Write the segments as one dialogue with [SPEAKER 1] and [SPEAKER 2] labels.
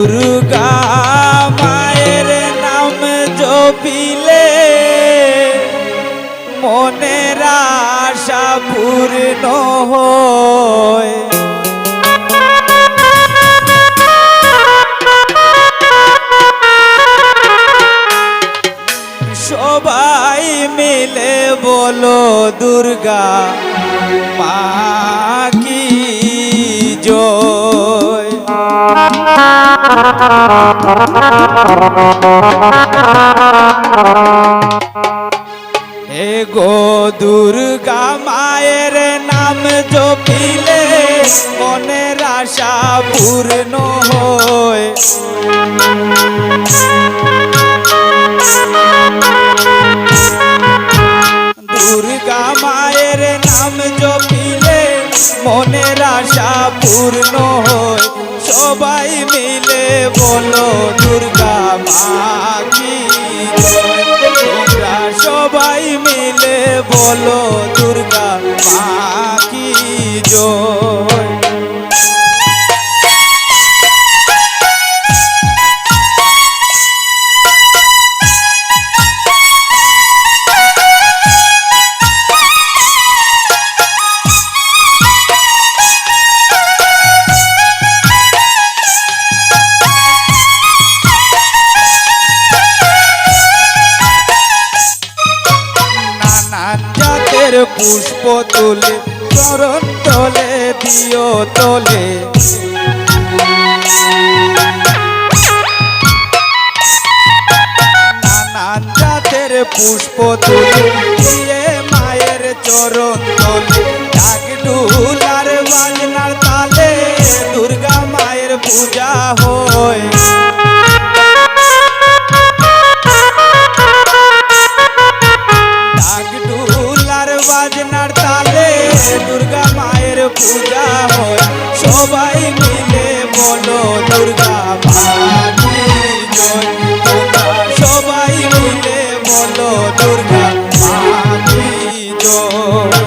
[SPEAKER 1] দুর্গা মায়ের নাম জপিলে মনের আশা পূর্ণ হয়। সবাই মিলে বলো দুর্গা মা কি জয়। হে গো দুর্গা মায়ের নাম জপিলে মনের আশা পূর্ণ হয়। দুর্গা মায়ের নাম জপিলে মনের আশা পূর্ণ হয়। সবাই মিলে বলো দুর্গা মা কি জয়। তোমরা সবাই মিলে বলো দুর্গা মা কি জয়। জাতের পুষ্প তুলে চরণ তলে দিও তলে। নানান জাতের পুষ্প তুলে দিয়ে মায়ের চরণ তলে। ডাক ডুলার বাজনার তালে দুর্গা মায়ের পূজা হয়। বাজনার তালে দুর্গা মায়ের পূজা হয়। সবাই মিলে বলো দুর্গা মা কি জয়। তোমরা সবাই মিলে বলো দুর্গা মা কি জয়।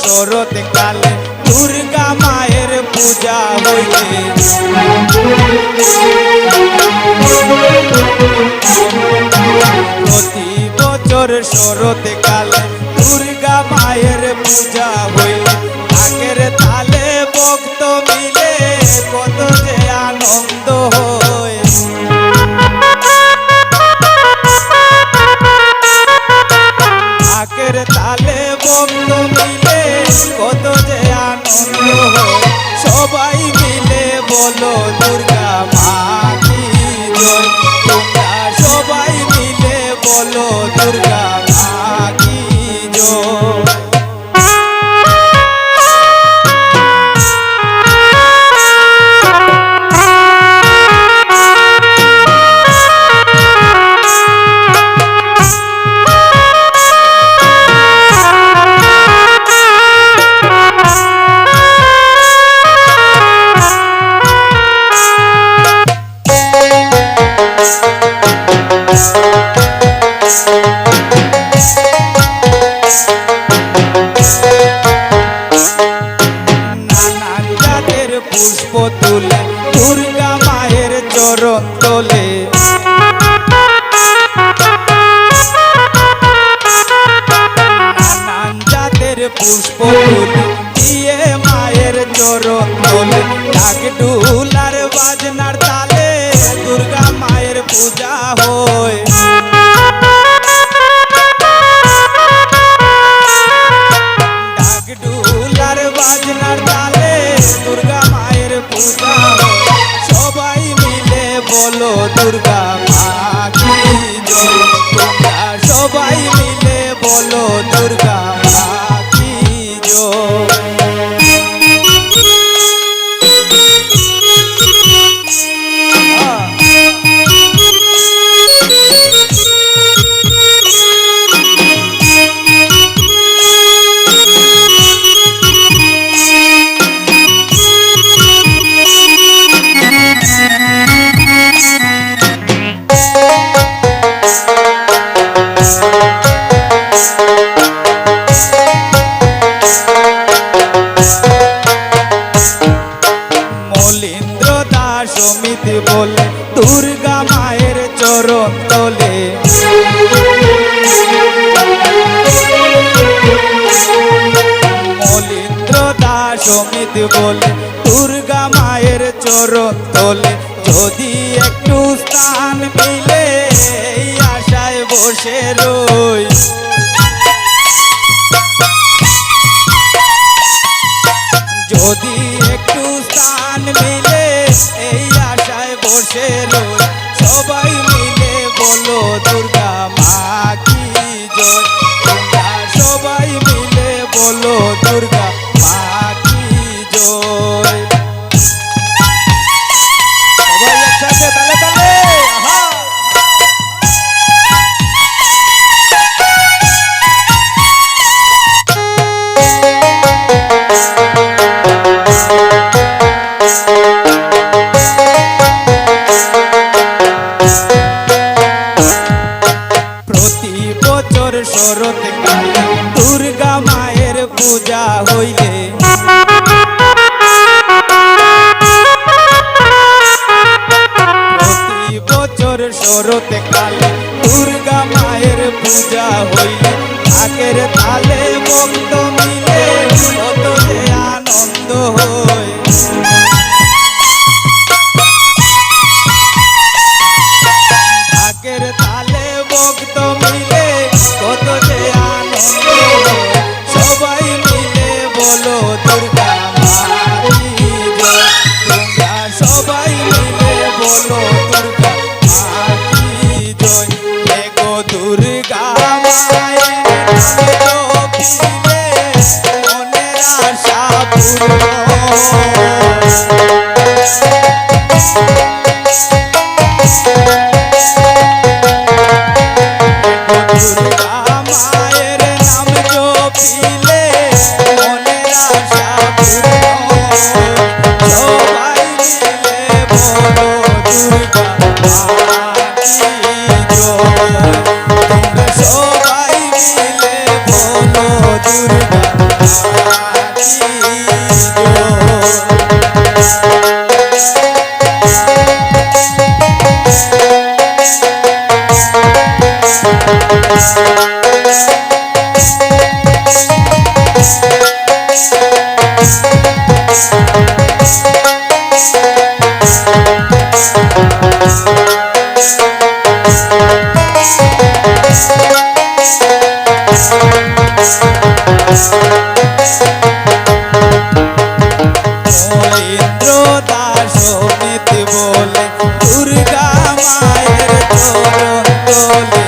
[SPEAKER 1] শরৎ কালে দুর্গা মায়ের পূজা হইলে। প্রতি বছর শরৎ কালে দুর্গা মায়ের পূজা হইলে। ঢাকের তালে ভক্ত মিলে কত যে আনন্দ হয়। ঢাকের তালে ভক্ত মিলে কত যে আনন্দ হয়। সবাই মিলে বলো দুর্গা মা কি জয়। তোমরা সবাই মিলে বলো দুর্গা মা কি জয়। নানান জাতের পুষ্প তুলে দুর্গা মায়ের চরণ তলে। নানান জাতের পুষ্প তুলে দিয়ে মায়ের চরণ তলে। ডাক ডুলার বাজনার তালে দুর্গা মায়ের পূজা হয়। ডাক ডুলার বাজনার তালে দুর্গা মায়ের পূজা হয়। সবাই মিলে বলো দুর্গা মা কি জয়। তোমরা সবাই মিলে বলো দুর্গা মা কি জয়। মলীন্দ্র দাস অমিত বলে দুর্গা মায়ের চরণ তলে। মলীন্দ্র দাস অমিত বলে দুর্গা মায়ের চরণ তলে, যদি একটু স্থান মিলে এই আশায় বসে রই। যদি একটু স্থান মিলে এই আশায় বসে রই, সবাই মিলে বলো দুর্গা মা কি জয়। তোমরা সবাই মিলে বলো দুর্গা মা কি জয়। সবাই একসাথে তালে তালে, আহা। প্রতি বছর শরৎকালে দুর্গা মায়ের পূজা হইলে, প্রতি বছর শরৎকালে দুর্গা মায়ের পূজা হইলে, ঢাকের তালে ভক্ত মিলে কত যে আনন্দ হয়। ঢাকের তালে ভক্ত মিলে কত যে আনন্দ হয়। সবাই মিলে বলো দুর্গা মা কি জয়। তোমরা সবাই মিলে বলো দুর্গা মা কি জয়। হে গো দুর্গা মায়ের নাম জপিলে মনের আশা পূর্ণ। দুর্গা মায়ের নাম জপিলে মনের আশা পূর্ণ। সবাই মিলে বলো দুর্গা মা কি জয়। তোমরা সবাই মিলে বলো দুর্গা মা কি মলীন্দ্র দাস অমিত বলে দুর্গা মায়ের চরণ তলে।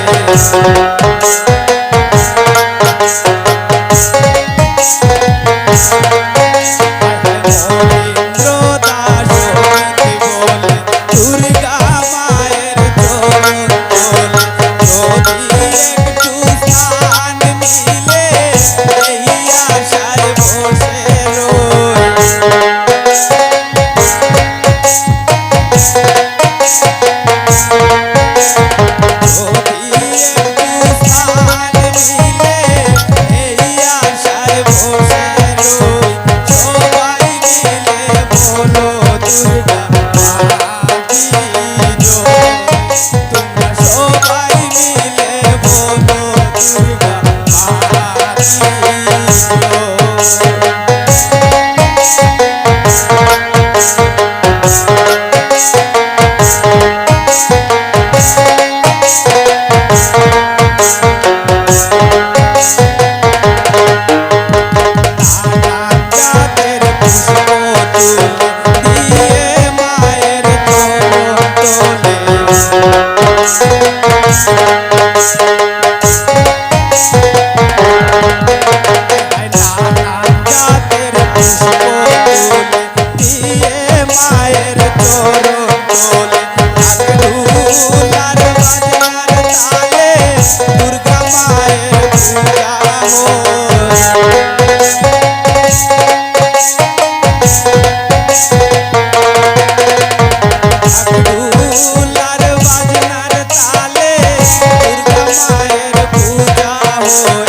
[SPEAKER 1] মলীন্দ্র দাস অমিত বলে দুর্গা মায়ের চরণ তলে, যদি একটু স্থান মিলে এই আশায় বসে রই। যদি একটু স্থান মিলে এই আশায় বসে রই। সবাই মিলে বলো দুর্গা মা কি জয়। তোমরা সবাই মিলে বলো দুর্গা মা কি জয়। নানান জাতের পুষ্প তুলে দিয়ে মায়ের চরণ তলে। নানান জাতের পুষ্প তুলে দিয়ে মায়ের চরণ তলে। ঢাক ঢোল আর বাজনার তালে দুর্গা মায়ের পূজা হয়। ঢোল আর বাজনার তালে দুর্গা মায়ের পূজা হয়।